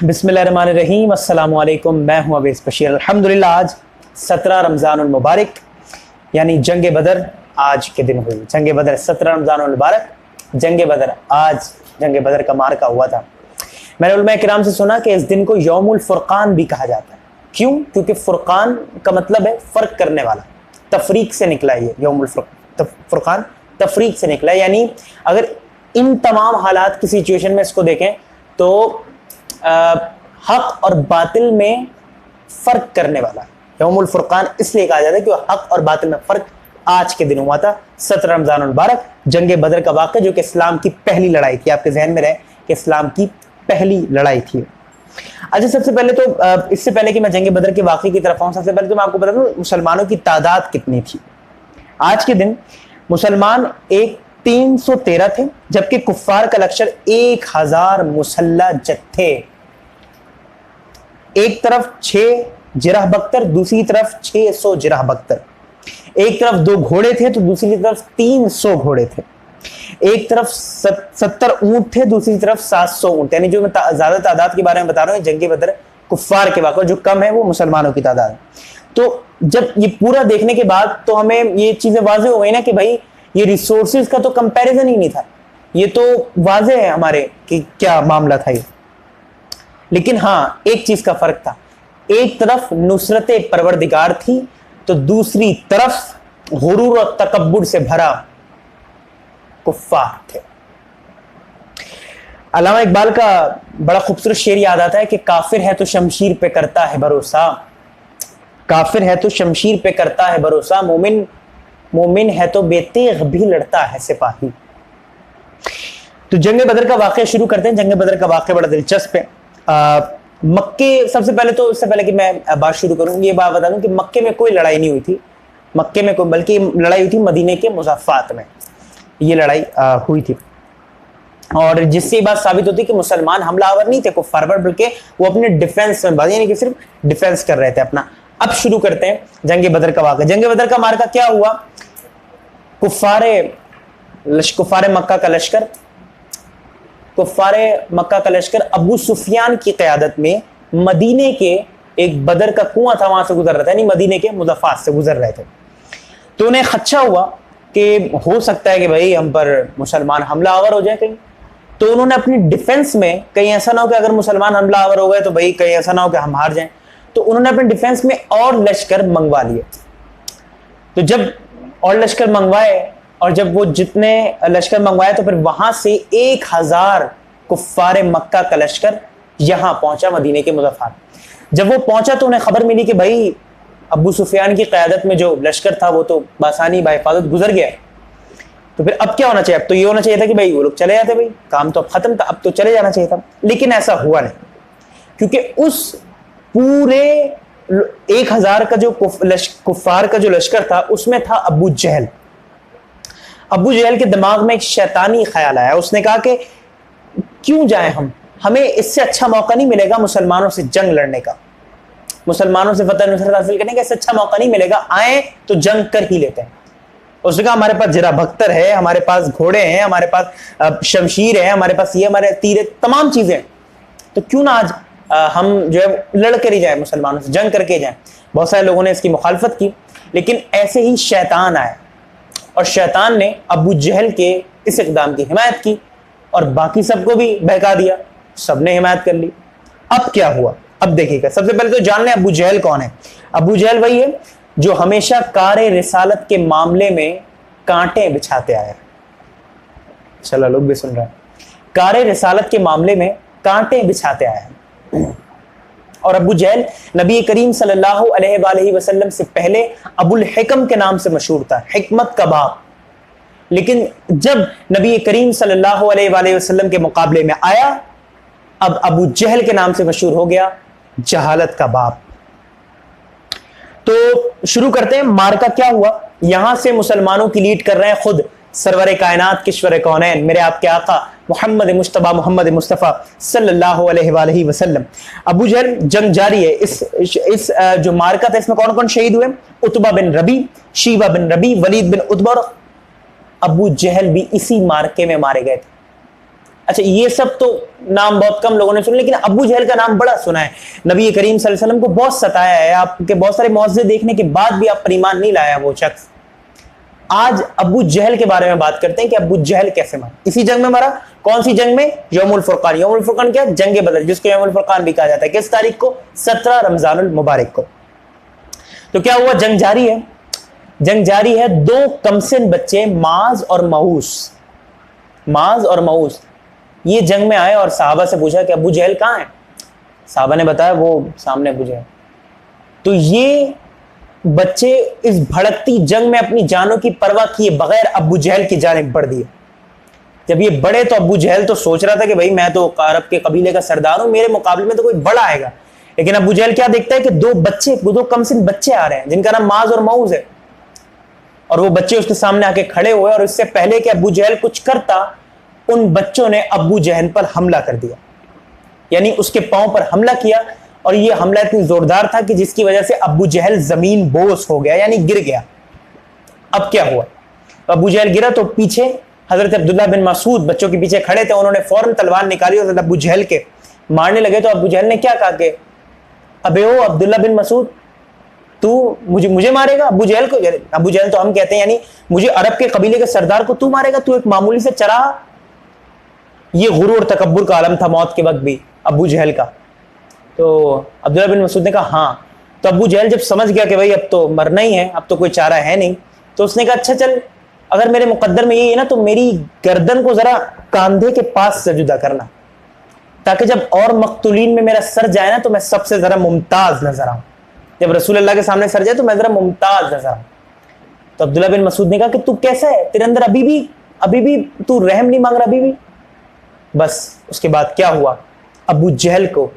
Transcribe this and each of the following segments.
बिस्मिल्लाहिर्रहमानिर्रहीम, अस्सलामु अलैकुम। मैं हूं अवैस बशीर। अल्हम्दुलिल्लाह आज 17 रमज़ानुल मुबारक यानी जंग बदर आज के दिन हुई। जंग बदर 17 रमज़ानुल मुबारक, जंग बदर आज जंग बदर का मार्का हुआ था। मैंने उलमा किराम से सुना कि इस दिन को यौमुल फुरकान भी कहा जाता है। क्यों? क्योंकि फुरकान का मतलब है फ़र्क करने वाला, तफरीक से निकला है। ये यौमुल फुरकान तफरीक से निकला है, यानी अगर इन तमाम हालात की सिचुएशन में इसको देखें तो हक और बातिल में फ़र्क करने वाला यौमुल फुरकान इसलिए कहा जाता है कि हक और बातिल में फ़र्क आज के दिन हुआ था। 17 रमज़ानुल मुबारक जंग बदर का वाक़या, जो कि इस्लाम की पहली लड़ाई थी। आपके जहन में रहे कि इस्लाम की पहली लड़ाई थी। अच्छा, सबसे पहले तो इससे पहले कि मैं जंग बदर के वाक़े की तरफ आऊँ, सबसे पहले तो मैं आपको बता दूँ मुसलमानों की तादाद कितनी थी। आज के दिन मुसलमान 313 थे, जबकि कुफ्फार का लश्कर 1000 मुसल्ला जत्थे, एक तरफ 6 जिरह बख्तर, दूसरी तरफ 600 जिरह बख्तर। एक तरफ 2 घोड़े थे तो दूसरी तरफ 300 घोड़े थे। एक तरफ 70 ऊंट थे, दूसरी तरफ 700 ऊंट। यानी जो मैं ज्यादा तादाद के बारे में बता रहा हूँ, जंग बदर कुफ्फार के वाक़े, जो कम है वो मुसलमानों की तादाद। तो जब ये पूरा देखने के बाद तो हमें ये चीजें वाज़ेह हो गई ना कि भाई ये रिसोर्सेज का तो कंपैरिजन ही नहीं था। ये तो वाज़ेह है हमारे कि क्या मामला था ये। लेकिन हाँ, एक चीज का फर्क था, एक तरफ नुसरत परवरदिगार थी तो दूसरी तरफ गुरूर और तकब्बुर से भरा कुफ्फार थे। अल्लामा इकबाल का बड़ा खूबसूरत शेर याद आता है कि काफिर है तो शमशीर पे करता है भरोसा, काफिर है तो शमशीर पे करता है भरोसा, मोमिन है तो बेतेग भी लड़ता है सिपाही। तो जंग बदर का वाक़या शुरू करते हैं। जंग बदर का वाक़या बड़ा दिलचस्प है। मक्के, सबसे पहले तो इससे पहले कि मैं बात शुरू करूं, ये बात बता दूं कि मक्के में कोई लड़ाई नहीं हुई थी। मक्के में कोई, बल्कि लड़ाई हुई थी मदीने के मुज़फ़्फ़ात में, ये लड़ाई हुई थी। और जिससे ये बात साबित होती कि मुसलमान हमलावर नहीं थे कुफ्फार पर, बल्कि वो अपने डिफेंस में, यानी कि सिर्फ डिफेंस कर रहे थे अपना। अब शुरू करते हैं जंग बदर का वाक़या। जंग बदर का मार्का क्या हुआ? कुफ्फारे मक्का का लश्कर अबू सुफियान की क़यादत में मदीने के एक बदर का कुआं था, वहां से गुजर रहा था, यानी मदीने के मुज़फ़्फ़ात से गुजर रहे थे। तो उन्हें खदशा हुआ कि हो सकता है कि भाई हम पर मुसलमान हमलावर हो जाए कहीं। तो उन्होंने अपनी डिफेंस में, कहीं ऐसा ना हो कि अगर मुसलमान हमलावर हो गए तो भाई कहीं ऐसा ना हो कि हम हार जाएं, तो उन्होंने अपनी डिफेंस में और लश्कर मंगवा लिए। तो जब और लश्कर मंगवाए, और जब वो जितने लश्कर मंगवाए, तो फिर वहां से 1000 कुफ्फारे मक्का का लश्कर यहां पहुंचा मदीने के मुज़फ़्फ़ात। जब वो पहुंचा तो उन्हें खबर मिली कि भाई अबू सुफियान की क़यादत में जो लश्कर था वो तो बासानी बाहिफाजत गुजर गया। तो फिर अब क्या होना चाहिए? अब तो ये होना चाहिए था कि भाई वो लोग चले जाते, भाई काम तो अब खत्म था, अब तो चले जाना चाहिए था। लेकिन ऐसा हुआ नहीं, क्योंकि उस पूरे 1000 का जो कुफ्फार का जो लश्कर था, उसमें था अबू जहल। अबू जहल के दिमाग में एक शैतानी ख्याल आया। उसने कहा कि क्यों जाए हमें इससे अच्छा मौका नहीं मिलेगा मुसलमानों से जंग लड़ने का, मुसलमानों से फतह नुसरत हासिल करने का इससे अच्छा मौका नहीं मिलेगा, आए तो जंग कर ही लेते हैं। उसने कहा हमारे पास जिरा बख्तर है, हमारे पास घोड़े हैं, हमारे पास शमशीर है, हमारे पास ये, हमारे तीर, तमाम चीजें, तो क्यों ना आज हम जो है लड़ कर ही जाए, मुसलमानों से जंग करके जाए। बहुत सारे लोगों ने इसकी मुखालफत की, लेकिन ऐसे ही शैतान आया और शैतान ने अबू जहल के इस इक़दाम की हिमायत की और बाकी सबको भी बहका दिया, सबने हिमायत कर ली। अब क्या हुआ? अब देखिएगा, सबसे पहले तो जान लें अबू जहल कौन है। अबू जहल वही है जो हमेशा कारे रिसालत के मामले में कांटे बिछाते आया। चलो लोग भी सुन रहे हैं, कारे रिसालत के मामले में कांटे बिछाते आया। और अबू जहल नबी करीम सल्लल्लाहु अलैहि वसल्लम से पहले अबुल हिकम के नाम से मशहूर था, हिकमत का बाप। लेकिन जब नबी करीम सल्लल्लाहु अलैहि वसल्लम के मुकाबले में आया, अब अबू जहल के नाम से मशहूर हो गया, जहालत का बाप। तो शुरू करते हैं, मार्का क्या हुआ। यहां से मुसलमानों की लीड कर रहे हैं खुद सरवर कायनात किश्वर कौनैन, मेरे आपके आका मोहम्मद मुस्तफ़ा सल्लल्लाहु अलैहि वसल्लम। अबू जहल जंग जारी है। इस जो मार्का था, इसमें कौन कौन शहीद हुए? उतबा बिन रबी, शीबा बिन रबी, वलीद बिन उतबा और अबू जहल भी इसी मार्के में मारे गए थे। अच्छा, ये सब तो नाम बहुत कम लोगों ने सुना, लेकिन अबू जहल का नाम बड़ा सुना है। नबी करीम सल्लल्लाहु अलैहि वसल्लम को बहुत सताया है, आपके बहुत सारे मौजज़े देखने के बाद भी आप पर ईमान नहीं लाया वो शख्स। आज अबू जहल के बारे में बात करते हैं कि अबू जहल कैसे मरा। इसी जंग में मरा। कौन सी जंग में? यौमुल फुरकान। यौमुल फुरकान क्या? जंग बदर, जिसको यौमुल फुरकान भी कहा जाता है। किस तारीख को? 17 रमजानुल मुबारक को। तो क्या हुआ? जंग जारी है। जंग जारी है। दो कमसिन बच्चे माज और मऊस, माज और मऊस ये जंग में आए और साहबा से पूछा कि अबू जहल कहां है? साहबा ने बताया वो सामने अबू जहल। तो ये बच्चे इस भड़कती जंग में अपनी जानों की परवाह किए बगैर अबू जहल की जानिब बढ़ दिए। जब ये बड़े तो अबू जहल तो सोच रहा था कि भाई मैं तो अरब के कबीले का सरदार हूं, मेरे मुकाबले में तो कोई बड़ा आएगा। लेकिन अबू जहल क्या देखता है कि दो कमसिन बच्चे आ रहे हैं जिनका नाम माज और मऊज है, और वो बच्चे उसके सामने आके खड़े हुए, और इससे पहले कि अबू जहल कुछ करता, उन बच्चों ने अबू जहल पर हमला कर दिया, यानी उसके पांव पर हमला किया। और ये हमला इतनी जोरदार था कि जिसकी वजह से अबू जहल जमीन बोस हो गया, यानी गिर गया। अब क्या हुआ? अबू जहल गिरा तो पीछे हजरत अब्दुल्ला बिन मसूद बच्चों के पीछे खड़े थे, उन्होंने फौरन तलवार निकाली और अबू जहल के मारने लगे। तो अबू जहल ने क्या कहा कि अबे ओ अब्दुल्ला बिन मसूद, तू मुझे मारेगा? अबू जहल को, अबू जहल तो हम कहते हैं यानी मुझे अरब के कबीले के सरदार को तू मारेगा? तू एक मामूली से चराहा। ये गुरूर तकब्बुर का आलम था मौत के वक्त भी अबू जहल का। तो अब्दुल्ला बिन मसूद ने कहा हाँ। तो अबू जहल जब समझ गया कि भाई अब तो मरना ही है, अब तो कोई चारा है नहीं, तो उसने कहा अच्छा चल, अगर मेरे मुकद्दर में ये है ना तो मेरी गर्दन को जरा कंधे के पास से जुदा करना, ताकि जब और मकतूलीन में मेरा सर जाए ना तो मैं सबसे जरा मुमताज नजर आऊं। जब रसूल अल्लाह के सामने सर जाए तो मैं जरा मुमताज नजर आऊं। तो अब्दुल्ला बिन मसूद ने कहा कि तू कैसा है, तेरे अंदर अभी भी तू रहम नहीं मांग रहा अभी भी? बस उसके बाद क्या हुआ? अबू जहल को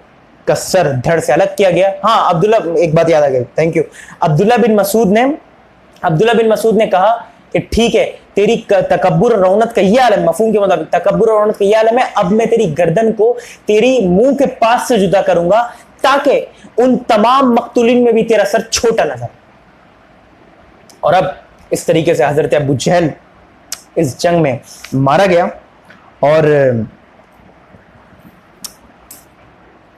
का सर धड़ से अलग किया गया। हाँ, अब्दुल्ला, एक बात याद आ गई, थैंक यू। अब्दुल्ला बिन मसूद ने कहा कि ठीक है, तेरी तकब्बुर और रौनक का ये आलम, मफहूम के मुताबिक तकब्बुर और रौनक का ये आलम है, अब मैं तेरी गर्दन को तेरी मुंह के पास से जुदा करूंगा ताकि उन तमाम मकतूलिन में भी तेरा सर छोटा नजर। और अब इस तरीके से हजरत अबू जहल इस जंग में मारा गया। और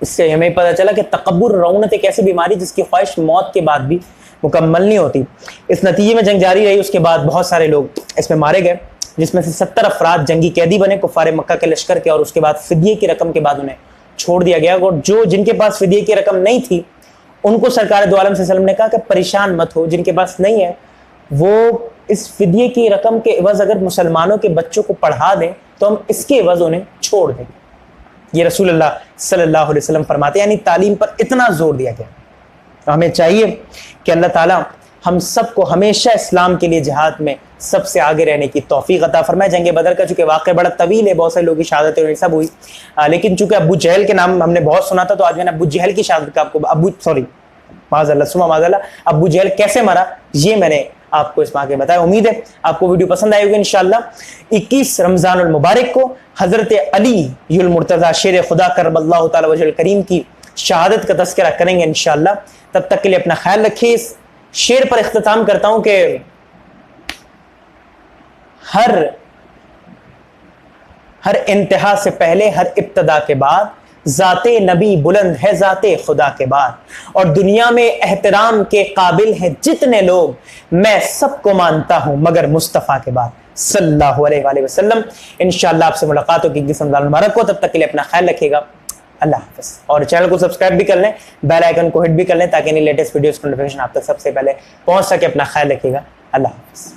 इससे हमें पता चला कि तकब्बुर रौनत एक ऐसी बीमारी जिसकी ख्वाहिश मौत के बाद भी मुकम्मल नहीं होती। इस नतीजे में जंग जारी रही। उसके बाद बहुत सारे लोग इसमें मारे गए, जिसमें से 70 अफराद जंगी कैदी बने कुफारे मक्का के लश्कर के, और उसके बाद फिदिये की रकम के बाद उन्हें छोड़ दिया गया। और जिनके पास फिदिये की रकम नहीं थी उनको सरकार दो आलम सल्लल्लाहु अलैहि वसल्लम ने कहा कि परेशान मत हो, जिनके पास नहीं है वो इस फिदिये की रकम के एवज अगर मुसलमानों के बच्चों को पढ़ा दें तो हम इसके एवज उन्हें छोड़ दें। ये रसूलुल्लाह सल्लल्लाहु अलैहि वसल्लम फरमाते हैं, यानी तालीम पर इतना जोर दिया गया। तो हमें चाहिए कि अल्लाह ताला हम सबको हमेशा इस्लाम के लिए जिहाद में सबसे आगे रहने की तौफीक अता फरमाए। जंग बदर का चूंकि वाक़या बड़ा तवील है, बहुत सारे लोगों की शहादत और सब हुई, लेकिन चूंकि अबू जहल के नाम हमने बहुत सुना था, तो आज मैंने अबू जहल की शहादत का आपको माज़अल्लाह अबू जहल कैसे मरा ये मैंने आपको इस बात के बताया। उम्मीद है आपको वीडियो पसंद आई होगी। इंशाअल्लाह 21 रमजानुल मुबारक को हजरत अली मुर्तज़ा शेर खुदा करमल्लाहु तआला वजहुल करीम की शहादत का तज़किरा करेंगे इंशाअल्लाह। तब तक के लिए अपना ख्याल रखिए। इस शेर पर इख्तिताम करता हूं कि हर इंतहा से पहले, हर इब्तदा के बाद ज़ाते नबी बुलंद है ज़ाते खुदा के बाद, और दुनिया में एहतराम के काबिल हैं जितने लोग, मैं सबको मानता हूं मगर मुस्तफ़ा के बाद सल्लल्लाहु अलैहि वसल्लम। इंशाअल्लाह आपसे मुलाकात होगी इस रमज़ान मुबारक को। तब तक के लिए अपना ख्याल रखिएगा। अल्लाह हाफ़िज़। और चैनल को सब्सक्राइब भी कर लें, बेल आइकन को हिट भी कर लें, ताकि इन लेटेस्ट वीडियोज़ की नोटिफिकेशन आप तक सबसे पहले पहुंच सके। अपना ख्याल रखिएगा। अल्लाह हाफ़िज़।